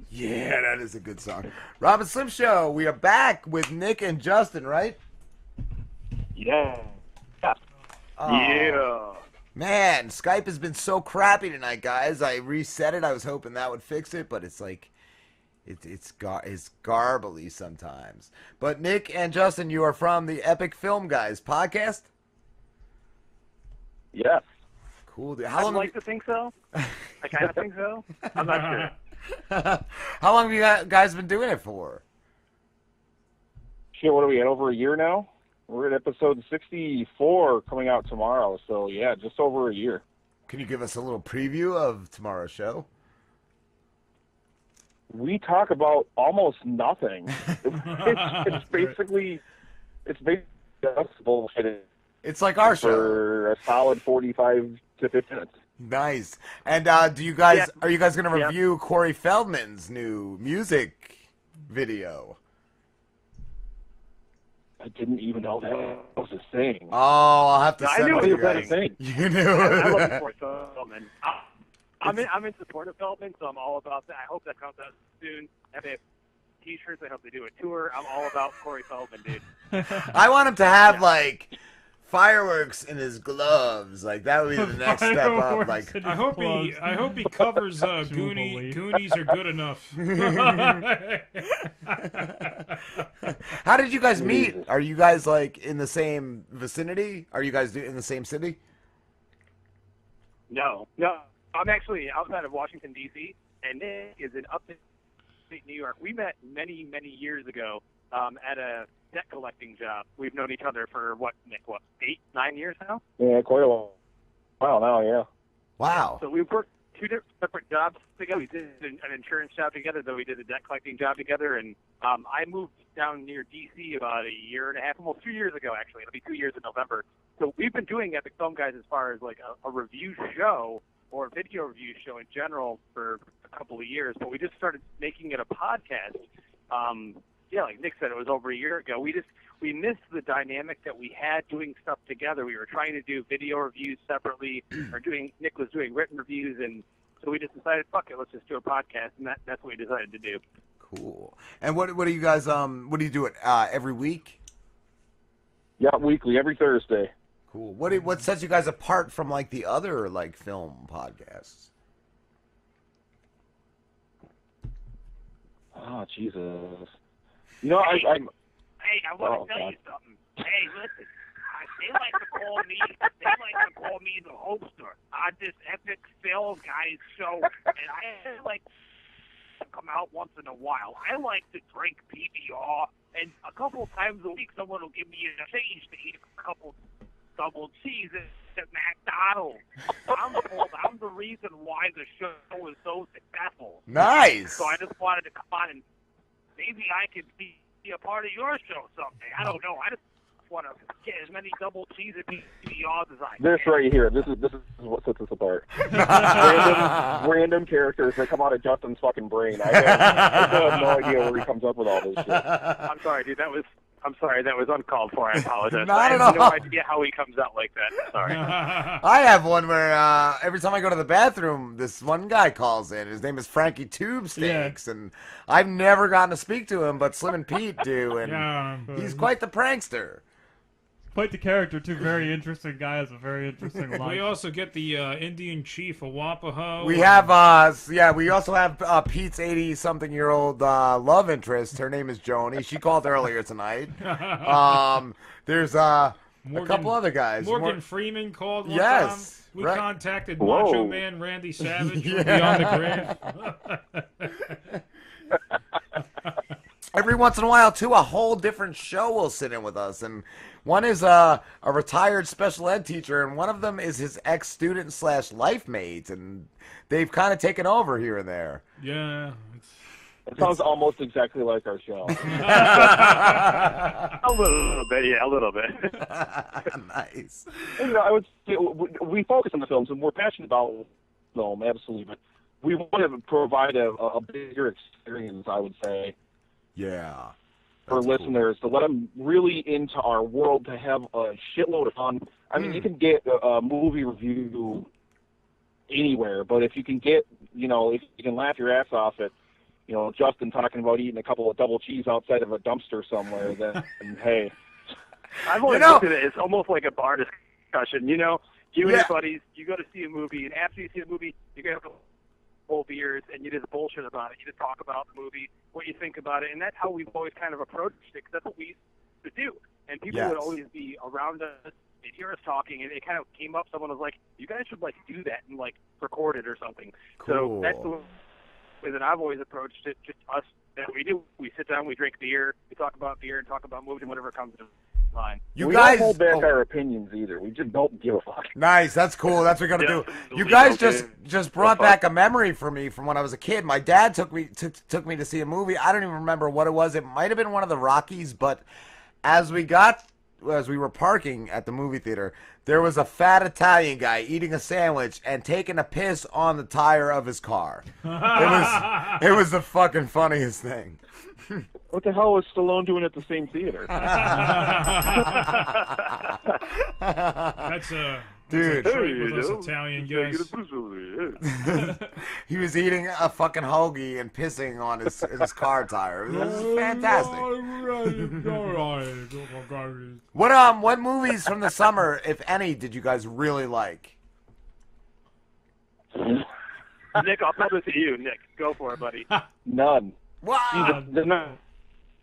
Yeah, that is a good song. Rob and Slim Show. We are back with Nick and Justin, right? Yeah. Oh, Yeah. man, Skype has been so crappy tonight, guys. I reset it. I was hoping that would fix it, but it's like it's garbly sometimes. But Nick and Justin, you are from the Epic Film Guys podcast. Yes. Cool. I'd like to think so. I kind of think so. I'm not sure. How long have you guys been doing it for? Shit, what are we at? Over a year now? We're at episode 64 coming out tomorrow. So, yeah, just over a year. Can you give us a little preview of tomorrow's show? We talk about almost nothing. It's basically just bullshit. It's like our show. For a solid 45 to 50 minutes. Nice. And are you guys going to review Corey Feldman's new music video? I didn't even know that was a thing. Oh, I'll have to send it to you was a guys. thing. You knew I love it. Corey Feldman. I'm in support of Feldman, so I'm all about that. I hope that comes out soon. If they have T-shirts, I hope they do a tour. I'm all about Corey Feldman, dude. I want him to have like fireworks in his gloves. Like that would be the next step up. Like I hope he covers Goonies are good enough. How did you guys meet? Are you guys like in the same vicinity? Are you guys in the same city? No. I'm actually outside of Washington, D.C., and Nick is in upstate New York. We met many, many years ago at a debt collecting job. We've known each other for, Nick, 8, 9 years now? Yeah, quite a while now, yeah. Wow. So we've worked two separate jobs together. We did an insurance job together, then we did a debt collecting job together, and I moved down near D.C. about a year and a half, almost 2 years ago, actually. It'll be 2 years in November. So we've been doing Epic Film Guys as far as like a review show or a video review show in general for a couple of years, but we just started making it a podcast. Like Nick said, it was over a year ago. We missed the dynamic that we had doing stuff together. We were trying to do video reviews separately, Nick was doing written reviews, and so we just decided, fuck it, let's just do a podcast, and that's what we decided to do. Cool. And what do you guys what do you do it every week? Yeah, weekly, every Thursday. Cool. What sets you guys apart from like the other like film podcasts? Oh, Jesus. You know, I want to tell you something. Hey, listen. They like to call me the hoster on this Epic Film Guys show, and I like to come out once in a while. I like to drink PBR, and a couple times a week someone will give me a change to eat a couple double cheese at McDonald's. I'm the reason why the show is so successful. Nice. So I just wanted to come on and maybe I could be a part of your show someday. I don't know. I just want to get as many double cheese and PBRs as I can. This right here, this is what sets us apart. random characters that come out of Justin's fucking brain. I have no idea where he comes up with all this shit. I'm sorry, dude. I'm sorry, that was uncalled for. I apologize. Not at I have no all. idea how he comes out like that. Sorry. I have one where every time I go to the bathroom, this one guy calls in. His name is Frankie Tube Steaks, and I've never gotten to speak to him, but Slim and Pete do, and he's quite the prankster. Quite the character, too. Very interesting guy. Has a very interesting life. We also get the Indian chief, Awapaho. We have, we also have Pete's 80-something-year-old love interest. Her name is Joni. She called earlier tonight. There's a couple other guys. Morgan Freeman called one time. We right. contacted Macho Man Randy Savage from Beyond the Grave. Every once in a while, too, a whole different show will sit in with us, and one is a retired special ed teacher, and one of them is his ex-student / life mate, and they've kind of taken over here and there. Yeah. It sounds almost exactly like our show. A little bit, yeah, a little bit. Nice. And, I would say we focus on the films, and we're passionate about film, absolutely, but we want to provide a bigger experience, I would say. Yeah. For listeners, to let them really into our world, to have a shitload of fun. I mean, you can get a movie review anywhere, but if you can get, if you can laugh your ass off at Justin talking about eating a couple of double cheese outside of a dumpster somewhere, then hey. I've always looked at it. It's almost like a bar discussion. You and your buddies, you go to see a movie, and after you see the movie, you get a couple beers, and you just bullshit about it. You just talk about the movie, what you think about it, and that's how we've always kind of approached it, because that's what we used to do. And people would always be around us, they'd hear us talking, and it kind of came up. Someone was like, "You guys should do that and record it or something." Cool. So that's the way that I've always approached it. Just us, that we do. We sit down, we drink beer, we talk about beer, and talk about movies and whatever comes to mind. We don't hold back our opinions either. We just don't give a fuck. Nice, that's cool. That's what we're gonna do. You guys just brought back a memory for me from when I was a kid. My dad took me to see a movie. I don't even remember what it was. It might have been one of the Rockies, but as we were parking at the movie theater, there was a fat Italian guy eating a sandwich and taking a piss on the tire of his car. It was the fucking funniest thing. What the hell was Stallone doing at the same theater? That's a dude. With us Italian guys. He was eating a fucking hoagie and pissing on his car tire. It was fantastic. What movies from the summer, if any, did you guys really like? Nick, I'll throw this to you. Nick, go for it, buddy. None. Wow. The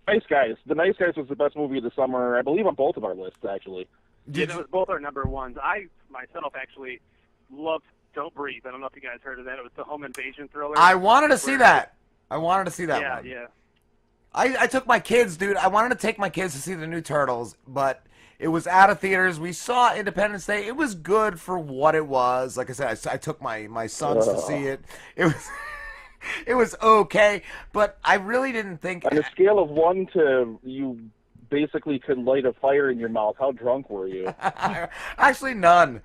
Nice Guys. The Nice Guys was the best movie of the summer, I believe, on both of our lists, actually. Those both are number ones. I, myself, actually loved Don't Breathe. I don't know if you guys heard of that. It was the home invasion thriller. I wanted to see that. Yeah, one. Yeah. I took my kids, dude. I wanted to take my kids to see the new Turtles, but it was out of theaters. We saw Independence Day. It was good for what it was. Like I said, I took my sons to see it. It was okay, but I really didn't think... On a scale of 1 to you basically could light a fire in your mouth, how drunk were you? Actually, none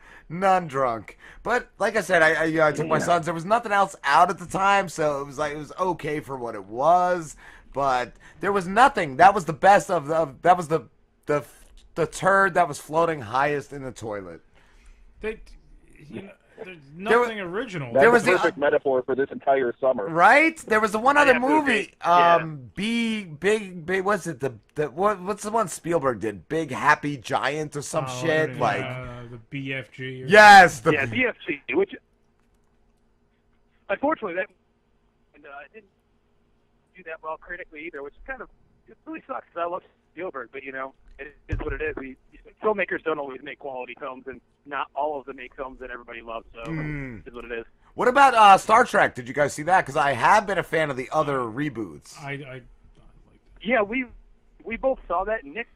drunk. But like I said, I took my sons. There was nothing else out at the time, so it was okay for what it was. But there was nothing. That was the best of that was the turd that was floating highest in the toilet. There's nothing original. That was the perfect metaphor for this entire summer. Right? There was the one other movie. What's it? What's the one Spielberg did? Big Happy Giant or some shit the BFG. Yes, BFG. Which unfortunately that didn't do that well critically either, which kind of really sucks. I love Spielberg, but it is what it is. Filmmakers don't always make quality films, and not all of them make films that everybody loves. So it is what it is. What about Star Trek? Did you guys see that? Because I have been a fan of the other reboots. I like that. Yeah, we both saw that. Nick,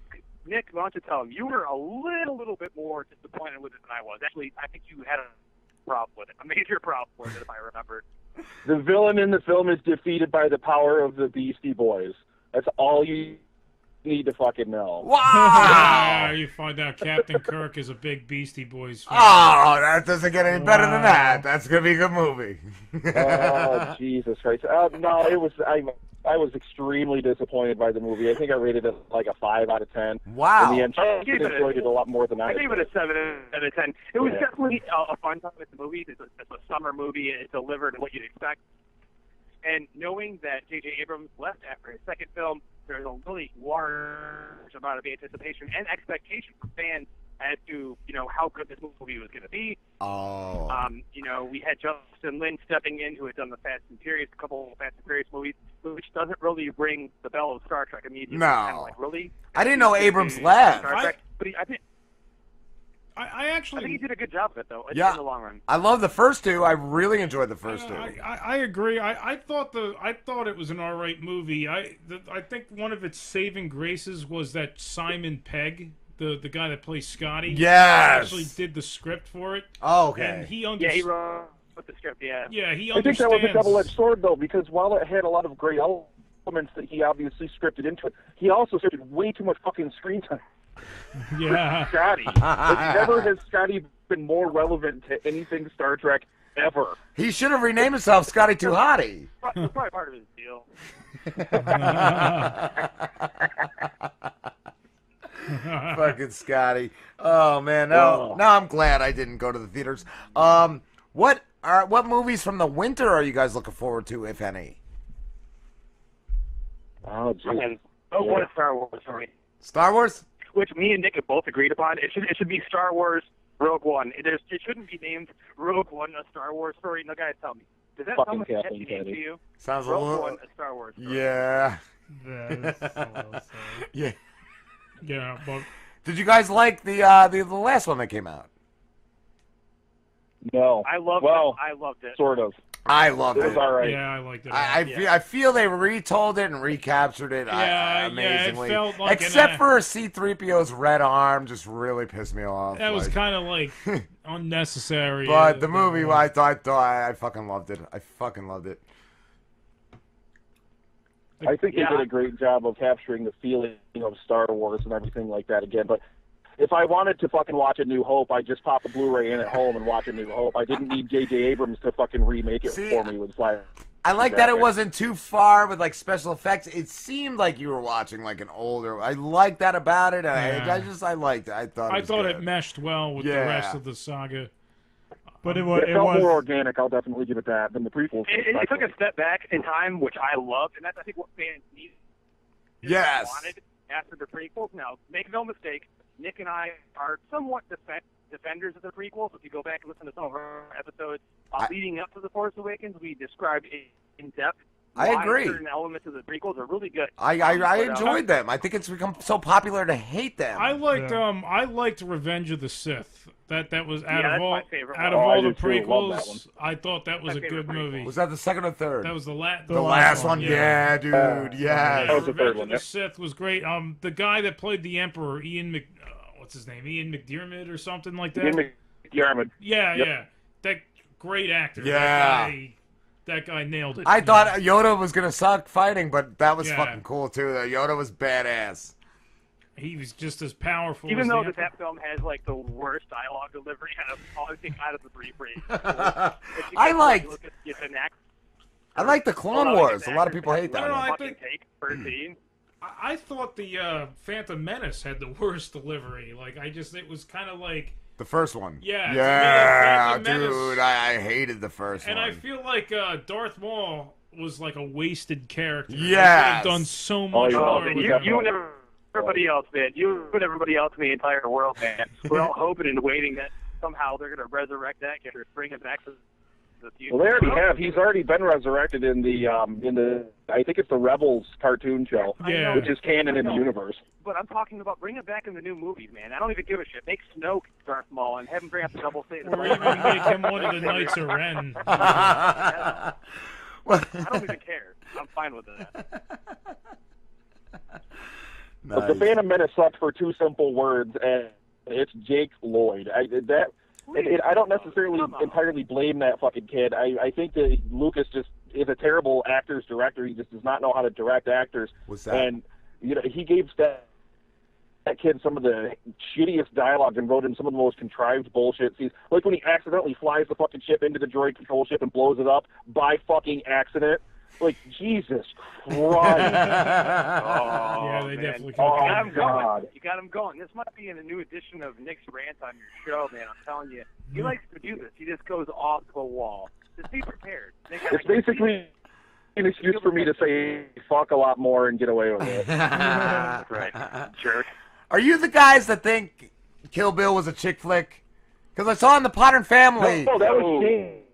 why don't you tell him? You were a little bit more disappointed with it than I was. Actually, I think you had a problem with it, a major problem with it, if I remember. The villain in the film is defeated by the power of the Beastie Boys. That's all you need to fucking know. Wow! You find out Captain Kirk is a big Beastie Boys fan. Oh, that doesn't get any better than that. That's gonna be a good movie. Oh, Jesus Christ! No, it was. I was extremely disappointed by the movie. I think I rated it like a 5 out of 10. Wow! In the end, I enjoyed it a lot more than I. I gave it a 7 out of 10. It was definitely a fun time with the movie. It's a summer movie. It delivered what you'd expect. And knowing that J.J. Abrams left after his second film, there's a really large amount of anticipation and expectation from fans as to, how good this movie was going to be. Oh. We had Justin Lin stepping in, who had done the a couple of Fast and Furious movies, which doesn't really ring the bell of Star Trek immediately. No. Kind of really? I didn't know Abrams left. But I think he did a good job of it, though, in the long run. I love the first two. I really enjoyed the first two. I agree. I thought it was an all right movie. I think one of its saving graces was that Simon Pegg, the guy that plays Scotty, actually did the script for it. Oh, okay. And he wrote the script. Yeah, he understands. I think that was a double-edged sword, though, because while it had a lot of great elements that he obviously scripted into it, he also scripted way too much fucking screen time. Yeah. Scotty. Never has Scotty been more relevant to anything Star Trek ever. He should have renamed himself Scotty Too Hottie. That's probably part of his deal. Fucking Scotty. Oh, man. No, I'm glad I didn't go to the theaters. What movies from the winter are you guys looking forward to, if any? Oh, geez. And what a Star Wars story. Star Wars? Which me and Nick have both agreed upon. It should be Star Wars Rogue One. It shouldn't be named Rogue One, a Star Wars story. No, guys, tell me. Does that sound like a catchy name to you? Sounds Rogue a little... One, a Star Wars story. Yeah. That is so well said. Yeah. Yeah, but Did you guys like the last one that came out? No. I loved it. I loved it. Sort of. I loved It was it. all right. yeah, I liked it. I feel they retold it and recaptured it amazingly. it felt like Except for C-3PO's red arm just really pissed me off. that was kind of like unnecessary. But the movie, I fucking loved it. I fucking loved it. I think they did a great job of capturing the feeling of Star Wars and everything like that again. But if I wanted to fucking watch A New Hope, I'd just pop the Blu-ray in at home and watch A New Hope. I didn't need J.J. Abrams to fucking remake it for me with fire. I like that it wasn't too far with like special effects. It seemed like you were watching like an older. I like that about it. I liked it. I thought it meshed well with the rest of the saga. But it felt was more organic. I'll definitely give it that than the prequels. It took a step back in time, which I loved, and that's I think what fans need. Yes. Wanted after the prequels. Now, make no mistake, Nick and I are somewhat defenders of the prequels. If you go back and listen to some of our episodes leading up to The Force Awakens, we described in depth. I agree. Certain elements of the prequels are really good. I enjoyed them. I think it's become so popular to hate them. I liked Revenge of the Sith. That was out of all the prequels. I thought that was a good movie. Was that the second or third? That was the last one. Yeah, dude. Yeah. That was the third Revenge one. of the Sith was great. The guy that played the Emperor, what's his name? Ian McDiarmid or something like that. Ian McDiarmid. Yeah. That great actor. Yeah. That guy nailed it. I thought Yoda was gonna suck fighting, but that was fucking cool too. Yoda was badass. He was just as powerful. Even as though the that film has like the worst dialogue delivery out of the three I liked the Clone Wars. A lot of people hate that. I thought the Phantom Menace had the worst delivery. Like it was kind of like the first one. Yeah. Yeah, dude. I hated the first one. And I feel like Darth Maul was like a wasted character. Yeah. Done so much more. You and everybody else, man. You and everybody else in the entire world, man. We're all hoping and waiting that somehow they're going to resurrect that character, bring it back to the future. Well, they already have. He's already been resurrected in the I think it's the Rebels cartoon show, which is canon in the universe. But I'm talking about bring it back in the new movies, man. I don't even give a shit. Make Snoke Darth Maul and have him bring up the double saber. Or even make him one of the Knights of Ren. I don't even care. I'm fine with that. Nice. But the Phantom Menace sucked for two simple words, and it's Jake Lloyd. I don't necessarily entirely blame that fucking kid. I think that Lucas just is a terrible actor's director. He just does not know how to direct actors. What's that? And he gave that kid some of the shittiest dialogue and wrote in some of the most contrived bullshit scenes. Like when he accidentally flies the fucking ship into the droid control ship and blows it up by fucking accident. Like, Jesus Christ. Yeah, they definitely can. You got him going. This might be in a new edition of Nick's Rant on your show, man. I'm telling you. He likes to do this. He just goes off the wall. Just be prepared. It's basically an excuse for me to say fuck a lot more and get away with it. Right. Jerk. Are you the guys that think Kill Bill was a chick flick? Because I saw in the Potter family. No, that was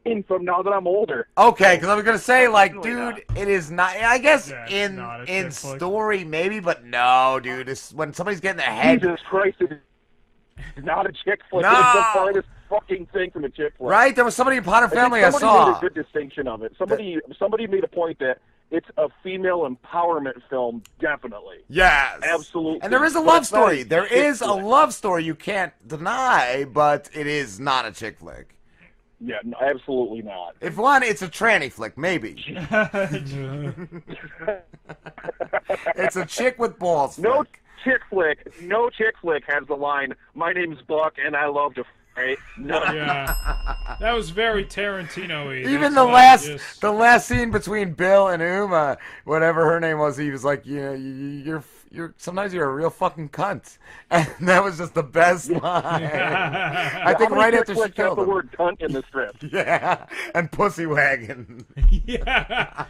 Shane from Now That I'm Older. Okay, because I was gonna say, like, dude, it is not. I guess in flick. story maybe, but no, dude. It's when somebody's getting their head. Jesus Christ, it's not a chick flick. No. It's the farthest fucking thing from a chick flick. Right? There was somebody in Potter family I somebody saw. made a good distinction of it. Somebody made a point that it's a female empowerment film, definitely. Yes. Absolutely. And there is a love story. There is a love story you can't deny, but it is not a chick flick. Yeah, no, absolutely not. If one, it's a tranny flick, maybe. It's a chick with balls flick. No chick flick has the line, "My name's Buck and I love to f***." No. Yeah. That was very Tarantino-y. Even the last scene between Bill and Uma, whatever her name was, he was like, you're sometimes you're a real fucking cunt, and that was just the best line. I think right after she killed him. the word cunt in the script. Yeah, and pussy wagon. Yeah.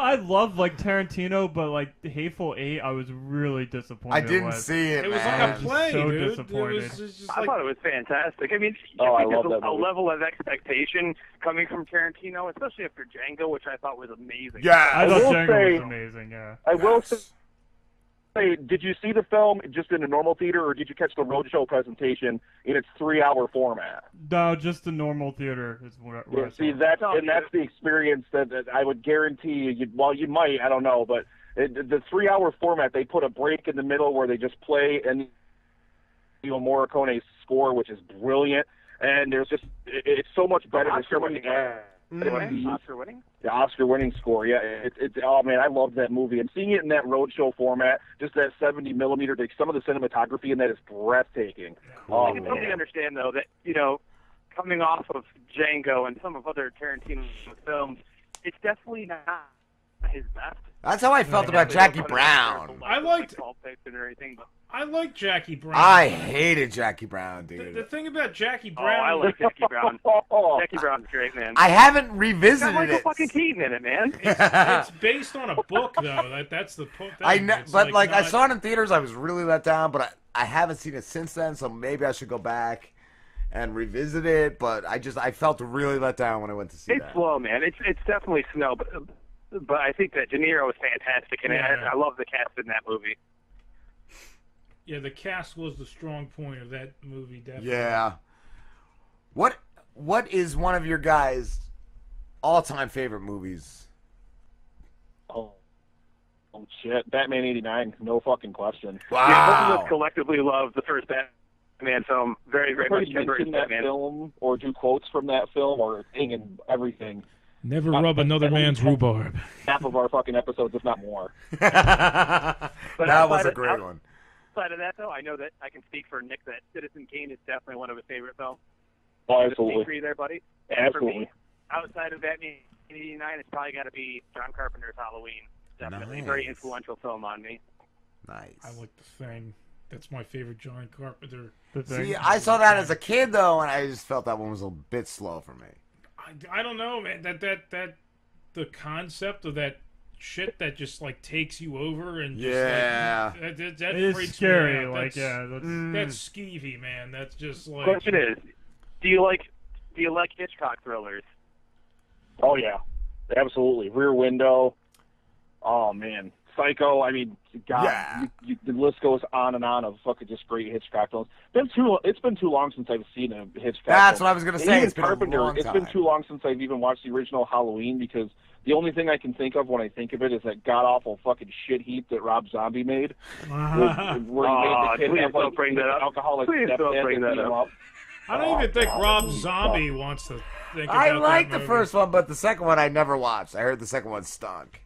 I love like Tarantino, but like The Hateful Eight, I was really disappointed. I didn't see it. It was man. like a play, So dude. disappointed. It was just I like, thought it was fantastic. I mean, Oh, I I think love there's that a movie. level of expectation coming from Tarantino, especially after Django, which I thought was amazing. Yeah. I thought will Django say- was amazing. Yeah. I will say, did you see the film just in a normal theater, or did you catch the roadshow presentation in its 3-hour format? No, just the normal theater is where I See, saw it. that's the experience that I would guarantee you. Well, you might, I don't know, but the 3-hour format, they put a break in the middle where they just play and Morricone's score, which is brilliant, and there's just it's so much better. There's so much Oscar-winning? the Oscar-winning score. Yeah, it's oh man, I love that movie. And seeing it in that roadshow format, just that 70 millimeter, some of the cinematography in that is breathtaking. Oh, I can totally understand, though, that, coming off of Django and some of other Tarantino films, it's definitely not his best. That's how I felt about Jackie Brown. I liked Pulp Fiction or anything, but I like Jackie Brown. I hated Jackie Brown, The dude. thing about Jackie oh, Brown, I like Jackie Brown. Oh, Jackie Brown's great, man. I haven't Got revisited Michael it. fucking Keaton in it, man. it's based on a book, though. That's the thing. I know, It's but like I not- saw it in theaters, I was really let down. But I haven't seen it since then, so maybe I should go back and revisit it. But I felt really let down when I went to see It's that. slow, man. It's definitely slow, but I think that De Niro is fantastic, and Yeah. I love the cast in that movie. Yeah, the cast was the strong point of that movie, definitely. Yeah. What is one of your guys' all-time favorite movies? oh shit, Batman '89, no fucking question. Yeah, both of Wow. us collectively love the first Batman film very, very much. Everybody mention that Batman. film or do quotes from that film or thing and everything. Never rub another man's rhubarb. Half of our fucking episodes, if not more. That was outside a of- great one. Outside of that, though, I know that I can speak for Nick that Citizen Kane is definitely one of his favorite films. Oh, Just absolutely. agree there, buddy. And Absolutely. For me, outside of Batman '89, it's probably got to be John Carpenter's Halloween. Definitely Nice. very influential film on me. Nice. I like The Thing. That's my favorite John Carpenter. The thing. See, I saw that as a kid though, and I just felt that one was a bit slow for me. I don't know, man. That the concept of that shit that just like takes you over and just, Yeah. like, that It is freaks me scary. out. Like, That's, yeah, that's, that's skeevy, man. That's just like Question is, do you like Hitchcock thrillers? Oh yeah, absolutely. Rear Window. Oh man, Psycho. I mean, God, Yeah. the list goes on and on of fucking just great Hitchcock films. It's been too long since I've seen a Hitchcock. That's film. what I was gonna And say. even It's been a Carpenter. long It's been time. too long since I've even watched the original Halloween because the only thing I can think of when I think of it is that god awful fucking shit heap that Rob Zombie made. Where he made the kid please have, don't bring that up. alcoholic Please don't stepdad bring beat that him up. I don't even think Rob Zombie wants to think about I like that the movie. first one, but the second one I never watched. I heard the second one stunk.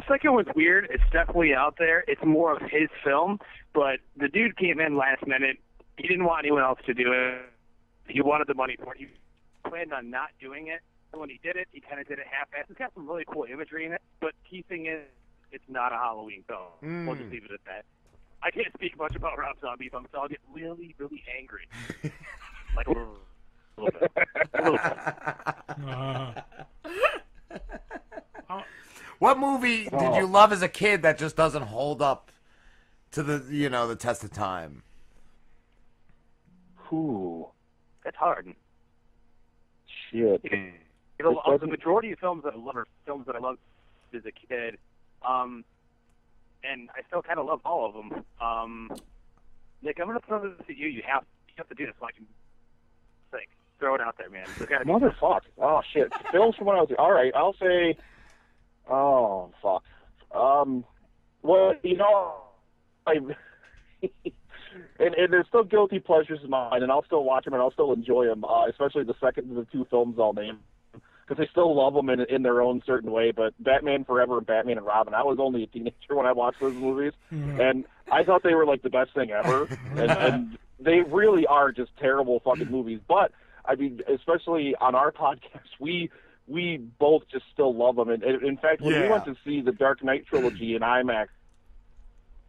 Second one's weird. It's definitely out there. It's more of his film, but the dude came in last minute. He didn't want anyone else to do it. He wanted the money for it. He planned on not doing it. And when he did it, he kind of did it half-assed. It's got some really cool imagery in it, but key thing is, it's not a Halloween film. We'll just leave it at that. I can't speak much about Rob Zombie films, so I'll get really, really angry. Like a little bit. A little bit. What movie did you love as a kid that just doesn't hold up to the test of time? Ooh, That's hard. shit. The majority of films that I love are films that I loved as a kid, and I still kind of love all of them. Nick, I'm going to throw this at you. You have to do this so I can think. Throw it out there, man. There's gotta be- Motherfuck. Oh, shit. Films from when I was... All right, I'll say... Oh, fuck. Well, I... and there's still guilty pleasures of mine, and I'll still watch them, and I'll still enjoy them, especially the second of the two films I'll name, because I still love them in their own certain way, but Batman Forever and Batman and Robin, I was only a teenager when I watched those movies, and I thought they were, like, the best thing ever, and they really are just terrible fucking movies, but... I mean, especially on our podcast, we both just still love them. And in fact, when we went to see the Dark Knight trilogy in IMAX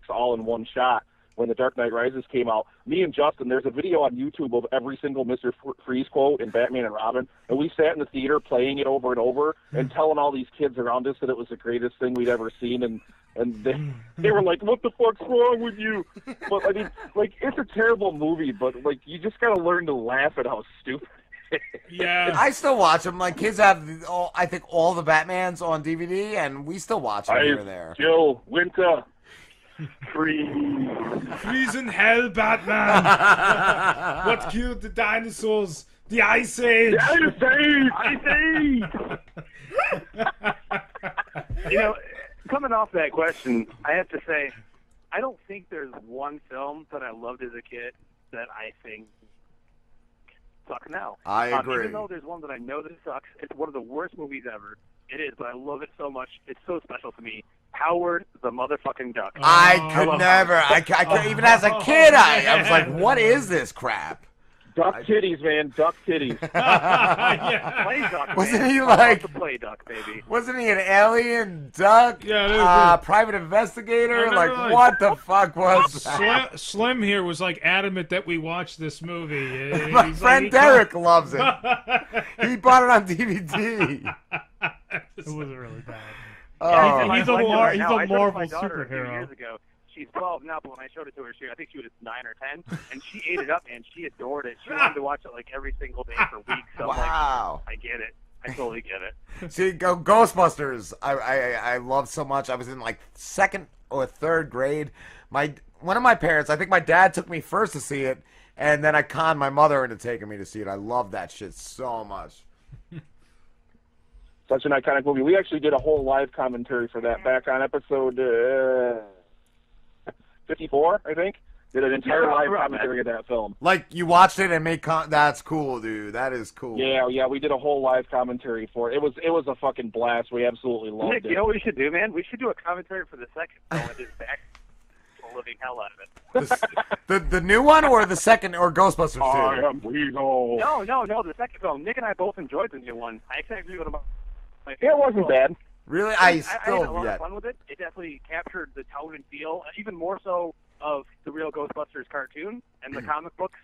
all in one shot, when The Dark Knight Rises came out, me and Justin, there's a video on YouTube of every single Mr. Freeze quote in Batman and Robin, and we sat in the theater playing it over and over and telling all these kids around us that it was the greatest thing we'd ever seen, and they were like, what the fuck's wrong with you? But, I mean, like, it's a terrible movie, but, like, you just gotta learn to laugh at how stupid Yeah. I still watch them. My kids have, I think, all the Batmans on DVD, and we still watch them here and there. Joe, Winter, Freeze in hell, Batman! What killed the dinosaurs? The Ice Age! You know, coming off that question, I have to say, I don't think there's one film that I loved as a kid that I think sucks now. I agree. Even though there's one that I know that sucks, it's one of the worst movies ever. It is, but I love it so much. It's so special to me. Howard the motherfucking Duck. I could never. I even as a kid, I was like, what is this crap? Duck titties, man. Duck titties. Yeah. Play duck, Wasn't man. he I love like- to play duck, baby? Wasn't he an alien duck? Yeah, private investigator? I Like, remember, what the fuck was that? Slim here was like adamant that we watch this movie. My He's friend like, Derek loves it. He bought it on DVD. It wasn't really bad. Oh, He's a I Mar- right he's now. a I showed it to Marvel my daughter a few superhero. years ago. She's 12 now, but when I showed it to her, I think she was 9 or 10, and she ate it up, man. She adored it. She wanted to watch it like every single day for weeks. So I'm wow. like, I get it. I totally get it. See, Ghostbusters, I love so much. I was in like 2nd or 3rd grade. One of my parents, I think my dad took me first to see it, and then I conned my mother into taking me to see it. I love that shit so much. Such an iconic movie. We actually did a whole live commentary for that back on episode 54, I think. Did an entire live commentary of that film. Like, you watched it and made that's cool, dude. That is cool. Yeah, we did a whole live commentary for it. It was a fucking blast. We absolutely loved Nick, it. you know what we should do, man? We should do a commentary for the second film and just back the living hell out of it. The new one or the second or Ghostbusters 2? I am Weasel. No, the second film. Nick and I both enjoyed the new one. I actually agree with him. It wasn't bad. Really? I had a still lot of fun with it. It definitely captured the tone and feel, even more so of the real Ghostbusters cartoon and the comic books,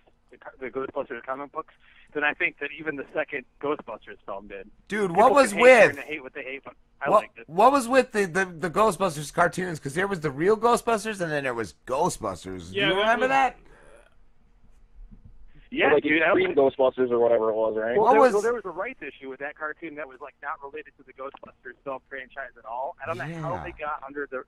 the Ghostbusters comic books, than I think that even the second Ghostbusters film did. Dude, People what was can hate with? and hate what they hate, but I liked it. What was with the Ghostbusters cartoons? Because there was the real Ghostbusters and then there was Ghostbusters. Yeah, Do you remember that? Yeah, like dude. Extreme Ghostbusters or whatever it was, right? Well, there was a rights issue with that cartoon that was like not related to the Ghostbusters film franchise at all. I don't know how they got under the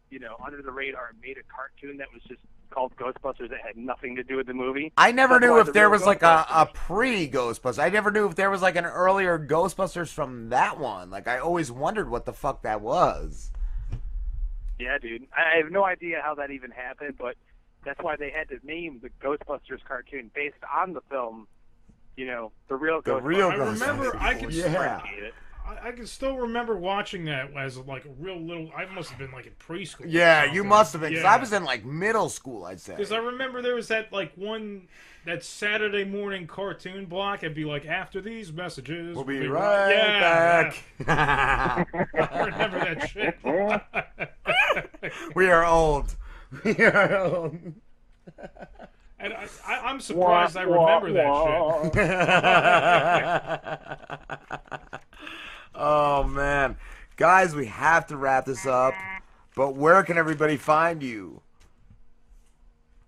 radar and made a cartoon that was just called Ghostbusters that had nothing to do with the movie. I never That's knew why if the there real was like a Ghostbusters- pre-Ghostbusters. I never knew if there was like an earlier Ghostbusters from that one. Like, I always wondered what the fuck that was. Yeah, dude. I have no idea how that even happened, but that's why they had to name the Ghostbusters cartoon based on the film. You know, the real The Ghostbusters. real I remember. I can. Yeah. I can still remember watching that as like a real little. I must have been like in preschool. Yeah, you must have been. Because Yeah. I was in like middle school, I'd say. Because I remember there was that like that Saturday morning cartoon block. It'd be like, after these messages, We'll be right back. I remember that shit. We are old. We are old. And I'm surprised I remember that shit. Oh, man. Guys, we have to wrap this up. But where can everybody find you?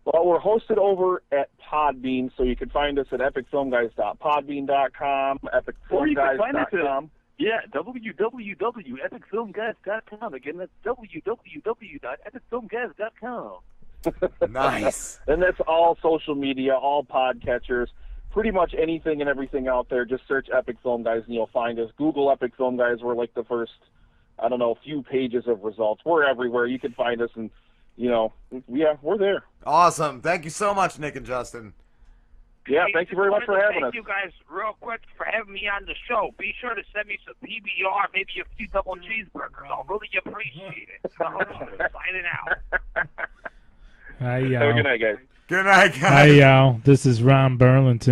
Well, we're hosted over at Podbean, so you can find us at epicfilmguys.podbean.com, epicfilmguys.com. Yeah, www.epicfilmguys.com. Again, that's www.epicfilmguys.com. Nice. And that's all social media, all podcatchers, pretty much anything and everything out there. Just search Epic Film Guys and you'll find us. Google Epic Film Guys. We're like the first, few pages of results. We're everywhere. You can find us, and, we're there. Awesome. Thank you so much, Nick and Justin. Yeah, thank you very much for having us. Thank you guys real quick for having me on the show. Be sure to send me some PBR, maybe a few double cheeseburgers. I'll really appreciate it. Signing out. Hi, Have a good night, guys. Good night, guys. Hi, y'all. This is Ron Burlington.